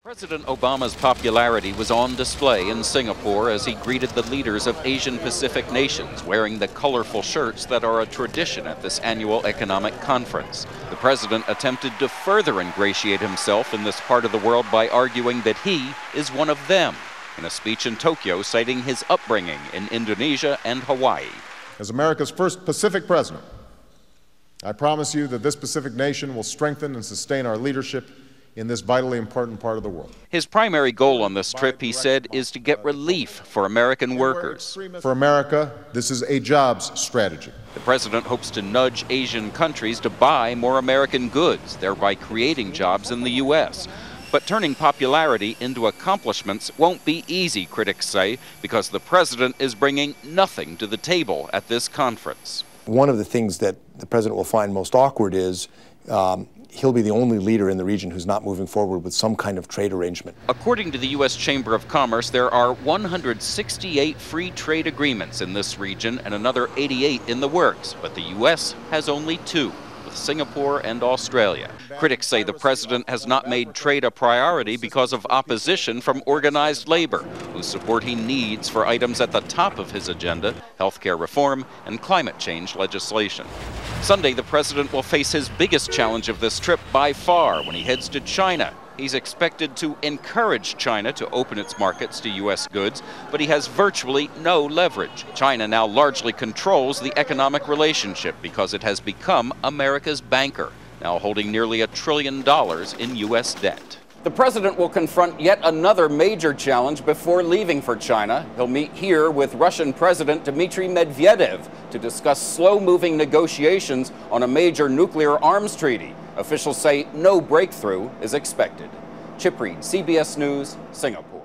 President Obama's popularity was on display in Singapore as he greeted the leaders of Asian Pacific nations wearing the colorful shirts that are a tradition at this annual economic conference. The president attempted to further ingratiate himself in this part of the world by arguing that he is one of them, in a speech in Tokyo citing his upbringing in Indonesia and Hawaii. As America's first Pacific president, I promise you that this Pacific nation will strengthen and sustain our leadership in this vitally important part of the world. His primary goal on this trip, he said, is to get relief for American workers. For America, this is a jobs strategy. The president hopes to nudge Asian countries to buy more American goods, thereby creating jobs in the U.S. But turning popularity into accomplishments won't be easy, critics say, because the president is bringing nothing to the table at this conference. One of the things that the president will find most awkward is he'll be the only leader in the region who's not moving forward with some kind of trade arrangement. According to the U.S. Chamber of Commerce, there are 168 free trade agreements in this region and another 88 in the works, but the U.S. has only 2. With Singapore and Australia. Critics say the president has not made trade a priority because of opposition from organized labor, whose support he needs for items at the top of his agenda, healthcare reform and climate change legislation. Sunday, the president will face his biggest challenge of this trip by far when he heads to China. He's expected to encourage China to open its markets to U.S. goods, but he has virtually no leverage. China now largely controls the economic relationship because it has become America's banker, now holding nearly $1 trillion in U.S. debt. The president will confront yet another major challenge before leaving for China. He'll meet here with Russian President Dmitry Medvedev to discuss slow-moving negotiations on a major nuclear arms treaty. Officials say no breakthrough is expected. Chip Reid, CBS News, Singapore.